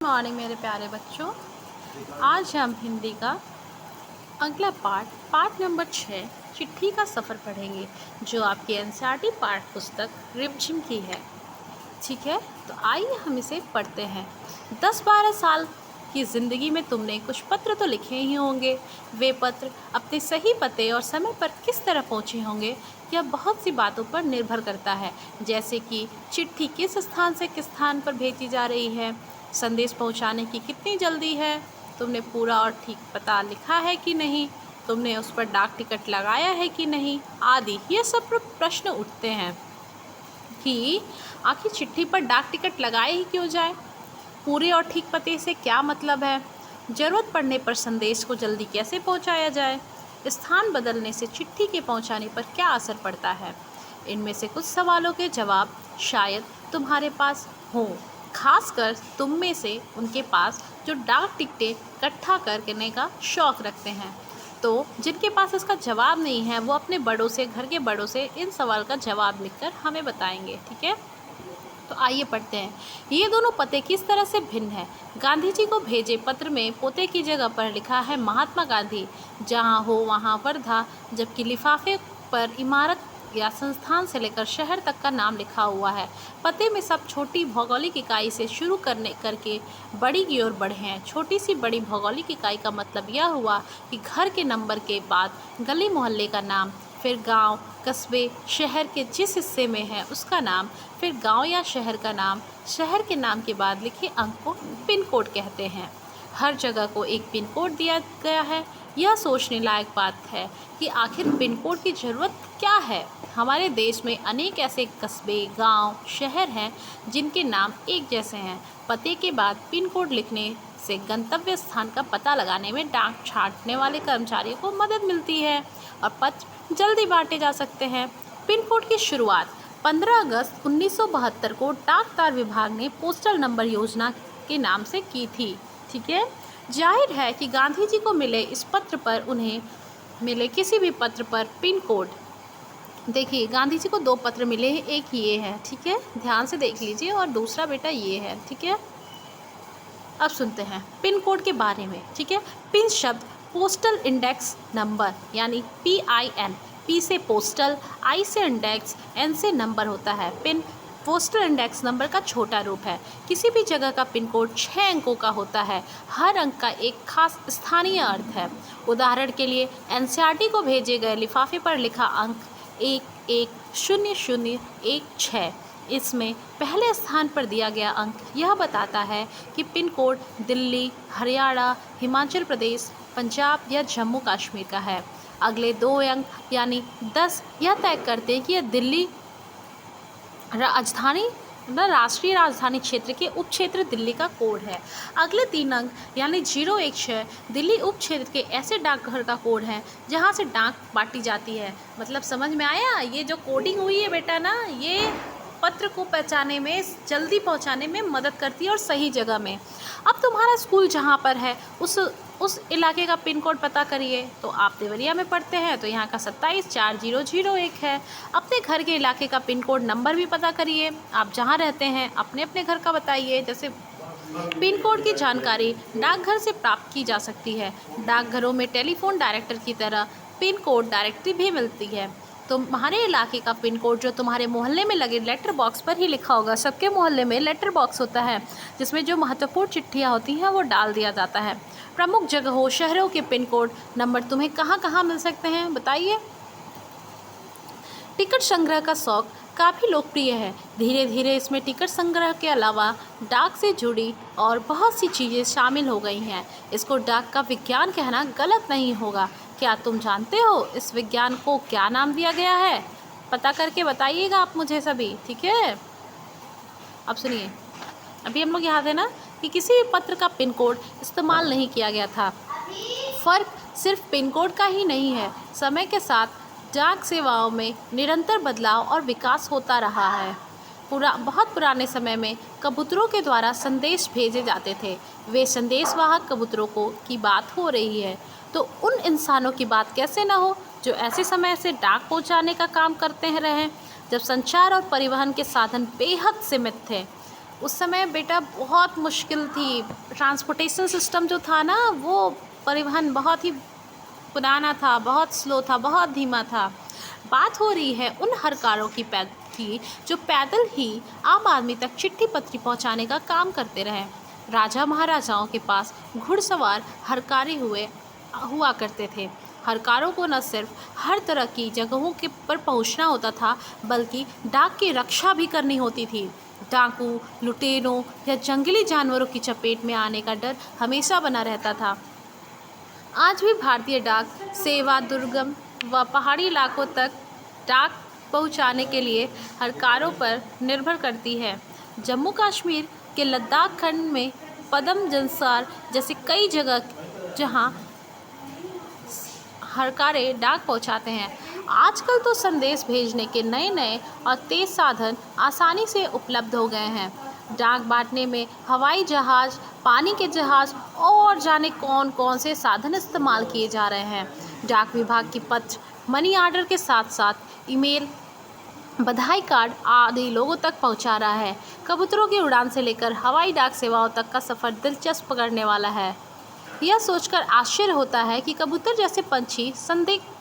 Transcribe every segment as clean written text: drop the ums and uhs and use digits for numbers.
Morning मेरे प्यारे बच्चों। आज हम हिंदी का अगला पाठ नंबर 6 चिट्ठी का सफ़र पढ़ेंगे, जो आपकी एनसीईआरटी पाठ पुस्तक रिमझिम की है। ठीक है, तो आइए हम इसे पढ़ते हैं। 10-12 साल की ज़िंदगी में तुमने कुछ पत्र तो लिखे ही होंगे। वे पत्र अपने सही पते और समय पर किस तरह पहुँचे होंगे, यह बहुत सी बातों पर निर्भर करता है, जैसे कि चिट्ठी किस स्थान से किस स्थान पर भेजी जा रही है, संदेश पहुंचाने की कितनी जल्दी है, तुमने पूरा और ठीक पता लिखा है कि नहीं, तुमने उस पर डाक टिकट लगाया है कि नहीं, आदि। ये सब प्रश्न उठते हैं कि आखिर चिट्ठी पर डाक टिकट लगाए ही क्यों जाए, पूरे और ठीक पते से क्या मतलब है, ज़रूरत पड़ने पर संदेश को जल्दी कैसे पहुंचाया जाए, स्थान बदलने से चिट्ठी के पहुंचाने पर क्या असर पड़ता है। इनमें से कुछ सवालों के जवाब शायद तुम्हारे पास हों, खासकर तुम में से उनके पास जो डाक टिकटें इकट्ठा करने का शौक़ रखते हैं। तो जिनके पास इसका जवाब नहीं है, वो अपने बड़ों से, घर के बड़ों से इन सवाल का जवाब लिखकर हमें बताएंगे। ठीक है, तो आइए पढ़ते हैं। ये दोनों पते किस तरह से भिन्न हैं। गांधी जी को भेजे पत्र में पोते की जगह पर लिखा है महात्मा गांधी, जहाँ हो वहाँ वर्धा, जबकि लिफाफे पर इमारत या संस्थान से लेकर शहर तक का नाम लिखा हुआ है। पते में सब छोटी भौगोलिक इकाई से शुरू करके बड़ी की ओर बढ़े हैं। छोटी सी बड़ी भौगोलिक इकाई का मतलब यह हुआ कि घर के नंबर के बाद गली मोहल्ले का नाम, फिर गांव, कस्बे, शहर के जिस हिस्से में है उसका नाम, फिर गांव या शहर का नाम। शहर के नाम के बाद लिखे अंक को पिन कोड कहते हैं। हर जगह को एक पिन कोड दिया गया है। यह सोचने लायक बात है कि आखिर पिन कोड की ज़रूरत क्या है। हमारे देश में अनेक ऐसे कस्बे, गांव, शहर हैं जिनके नाम एक जैसे हैं। पते के बाद पिन कोड लिखने से गंतव्य स्थान का पता लगाने में डाक छांटने वाले कर्मचारियों को मदद मिलती है और पत्र जल्दी बांटे जा सकते हैं। पिन कोड की शुरुआत 15 अगस्त 1972 को डाक तार विभाग ने पोस्टल नंबर योजना के नाम से की थी। ठीक है, जाहिर है कि गांधी जी को मिले इस पत्र पर उन्हें मिले किसी भी पत्र पर पिन कोड, देखिए गांधी जी को 2 पत्र मिले हैं, एक ये है, ठीक है, ध्यान से देख लीजिए, और दूसरा बेटा ये है। ठीक है, अब सुनते हैं पिन कोड के बारे में। ठीक है, पिन शब्द पोस्टल इंडेक्स नंबर यानी PIN, P से पोस्टल, I से इंडेक्स, N से नंबर होता है। पिन पोस्टल इंडेक्स नंबर का छोटा रूप है। किसी भी जगह का पिन कोड 6 अंकों का होता है। हर अंक का एक खास स्थानीय अर्थ है। उदाहरण के लिए एनसीईआरटी को भेजे गए लिफाफे पर लिखा अंक 110016, इसमें पहले स्थान पर दिया गया अंक यह बताता है कि पिन कोड दिल्ली, हरियाणा, हिमाचल प्रदेश, पंजाब या जम्मू कश्मीर का है। अगले 2 अंक यानी 10 यह तय करते हैं कि यह दिल्ली राष्ट्रीय राजधानी क्षेत्र के उप क्षेत्र दिल्ली का कोड है। अगले 3 अंक यानी 016 दिल्ली उप क्षेत्र के ऐसे डाकघर का कोड है जहां से डाक बांटी जाती है। मतलब समझ में आया, ये जो कोडिंग हुई है बेटा ना, ये पत्र को पहचाने में, जल्दी पहुंचाने में मदद करती है और सही जगह में। अब तुम्हारा स्कूल जहां पर है उस इलाके का पिन कोड पता करिए। तो आप देवरिया में पढ़ते हैं तो यहाँ का 274001 है। अपने घर के इलाके का पिन कोड नंबर भी पता करिए। आप जहाँ रहते हैं अपने अपने घर का बताइए। जैसे पिन कोड की जानकारी डाकघर से प्राप्त की जा सकती है। डाकघरों में टेलीफोन डायरेक्टर की तरह पिन कोड डायरेक्टरी भी मिलती है। तुम्हारे इलाके का पिन कोड जो तुम्हारे मोहल्ले में लगे लेटर बॉक्स पर ही लिखा होगा। सबके मोहल्ले में लेटर बॉक्स होता है जिसमें जो महत्वपूर्ण चिट्ठियाँ होती हैं वो डाल दिया जाता है। प्रमुख जगहों, शहरों के पिन कोड नंबर तुम्हें कहाँ कहाँ मिल सकते हैं बताइए। टिकट संग्रह का शौक काफ़ी लोकप्रिय है। धीरे धीरे इसमें टिकट संग्रह के अलावा डाक से जुड़ी और बहुत सी चीज़ें शामिल हो गई हैं। इसको डाक का विज्ञान कहना गलत नहीं होगा। क्या तुम जानते हो इस विज्ञान को क्या नाम दिया गया है? पता करके बताइएगा आप मुझे सभी। ठीक है, अब सुनिए, अभी हम लोग याद है ना कि किसी भी पत्र का पिन कोड इस्तेमाल नहीं किया गया था। फ़र्क सिर्फ पिन कोड का ही नहीं है, समय के साथ डाक सेवाओं में निरंतर बदलाव और विकास होता रहा है। बहुत पुराने समय में कबूतरों के द्वारा संदेश भेजे जाते थे। वे संदेशवाहक कबूतरों की बात हो रही है, तो उन इंसानों की बात कैसे ना हो जो ऐसे समय से डाक पहुंचाने का काम करते रहे, जब संचार और परिवहन के साधन बेहद सीमित थे। उस समय बेटा बहुत मुश्किल थी। ट्रांसपोर्टेशन सिस्टम जो था ना, वो परिवहन बहुत ही पुराना था, बहुत स्लो था, बहुत धीमा था। बात हो रही है उन हरकारों की जो पैदल ही आम आदमी तक चिट्ठी पत्री पहुंचाने का काम करते रहे। राजा महाराजाओं के पास घुड़सवार हरकारे हुआ करते थे। हरकारों को न सिर्फ हर तरह की जगहों के पर पहुंचना होता था, बल्कि डाक की रक्षा भी करनी होती थी। डाकू, लुटेरों या जंगली जानवरों की चपेट में आने का डर हमेशा बना रहता था। आज भी भारतीय डाक सेवा दुर्गम व पहाड़ी इलाकों तक डाक पहुंचाने के लिए हरकारों पर निर्भर करती है। जम्मू कश्मीर के लद्दाख खंड में पदम जंसार जैसे कई जगह जहां हरकारे डाक पहुंचाते हैं। आजकल तो संदेश भेजने के नए नए और तेज़ साधन आसानी से उपलब्ध हो गए हैं। डाक बांटने में हवाई जहाज़, पानी के जहाज़ और जाने कौन कौन से साधन इस्तेमाल किए जा रहे हैं। डाक विभाग की पत्र, मनी ऑर्डर के साथ साथ ईमेल, बधाई कार्ड आदि लोगों तक पहुंचा रहा है। कबूतरों की उड़ान से लेकर हवाई डाक सेवाओं तक का सफ़र दिलचस्प करने वाला है। यह सोचकर आश्चर्य होता है कि कबूतर जैसे पंछी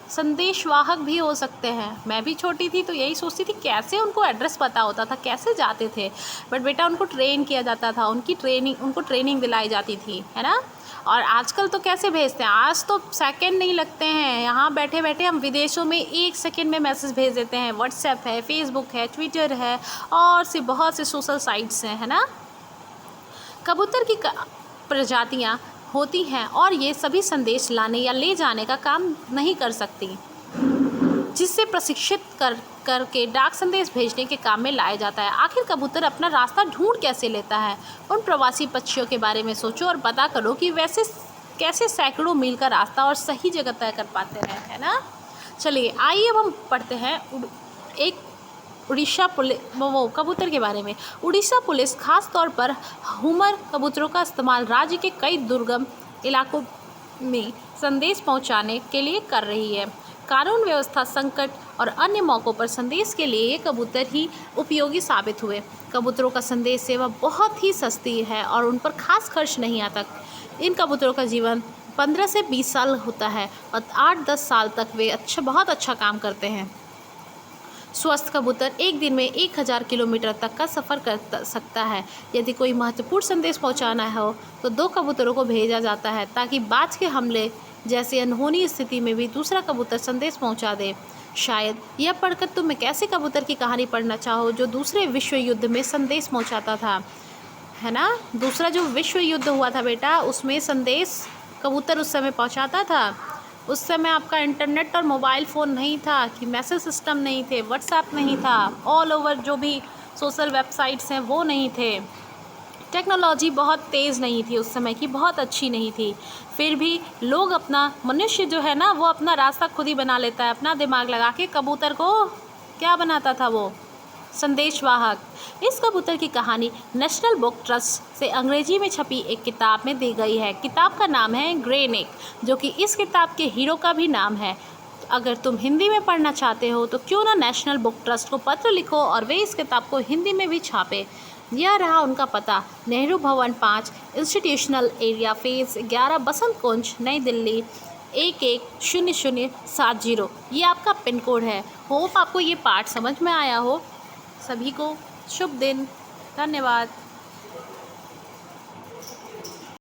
संदेशवाहक भी हो सकते हैं। मैं भी छोटी थी तो यही सोचती थी कैसे उनको एड्रेस पता होता था, कैसे जाते थे। बट बेटा उनको ट्रेन किया जाता था, उनको ट्रेनिंग दिलाई जाती थी, है ना। और आजकल तो कैसे भेजते हैं, आज तो सेकंड नहीं लगते हैं। यहाँ बैठे बैठे हम विदेशों में 1 सेकंड में मैसेज भेज देते हैं। व्हाट्सएप है, फेसबुक है, ट्विटर है और बहुत से सोशल साइट्स हैं, है ना। कबूतर की प्रजातियाँ होती हैं और ये सभी संदेश लाने या ले जाने का काम नहीं कर सकती, जिससे प्रशिक्षित करके डाक संदेश भेजने के काम में लाया जाता है। आखिर कबूतर अपना रास्ता ढूंढ कैसे लेता है? उन प्रवासी पक्षियों के बारे में सोचो और पता करो कि वैसे कैसे सैकड़ों मील का रास्ता और सही जगह तय कर पाते हैं, है ना। चलिए आइए अब हम पढ़ते हैं एक उड़ीसा पुलिस कबूतर के बारे में। उड़ीसा पुलिस खास तौर पर हुमर कबूतरों का इस्तेमाल राज्य के कई दुर्गम इलाकों में संदेश पहुंचाने के लिए कर रही है। कानून व्यवस्था संकट और अन्य मौक़ों पर संदेश के लिए ये कबूतर ही उपयोगी साबित हुए। कबूतरों का संदेश सेवा बहुत ही सस्ती है और उन पर खास खर्च नहीं आता। इन कबूतरों का जीवन 15 से 20 साल होता है और 8-10 साल तक वे बहुत अच्छा काम करते हैं। स्वस्थ कबूतर एक दिन में 1000 किलोमीटर तक का सफ़र कर सकता है। यदि कोई महत्वपूर्ण संदेश पहुंचाना हो तो 2 कबूतरों को भेजा जाता है ताकि बाज के हमले जैसी अनहोनी स्थिति में भी दूसरा कबूतर संदेश पहुंचा दे। शायद यह पढ़कर तुम एक ऐसे कबूतर की कहानी पढ़ना चाहो जो दूसरे विश्व युद्ध में संदेश पहुँचाता था, है ना। दूसरा जो विश्व युद्ध हुआ था बेटा, उसमें संदेश कबूतर उस समय पहुँचाता था। उस समय आपका इंटरनेट और मोबाइल फ़ोन नहीं था, कि मैसेज सिस्टम नहीं थे, व्हाट्सएप नहीं था, ऑल ओवर जो भी सोशल वेबसाइट्स हैं वो नहीं थे। टेक्नोलॉजी बहुत तेज़ नहीं थी उस समय की, बहुत अच्छी नहीं थी। फिर भी लोग मनुष्य जो है ना, वो अपना रास्ता खुद ही बना लेता है। अपना दिमाग लगा के कबूतर को क्या बनाता था वो, संदेशवाहक। इस कबूतर की कहानी नेशनल बुक ट्रस्ट से अंग्रेजी में छपी एक किताब में दी गई है। किताब का नाम है ग्रे नेक, जो कि इस किताब के हीरो का भी नाम है। अगर तुम हिंदी में पढ़ना चाहते हो तो क्यों ना नेशनल बुक ट्रस्ट को पत्र लिखो और वे इस किताब को हिंदी में भी छापे। यह रहा उनका पता, नेहरू भवन 5, इंस्टीट्यूशनल एरिया, फेज़ 11, बसंत कुंज, नई दिल्ली 110070। ये आपका पिन कोड है। होप आपको ये पाठ समझ में आया हो। सभी को शुभ दिन। धन्यवाद।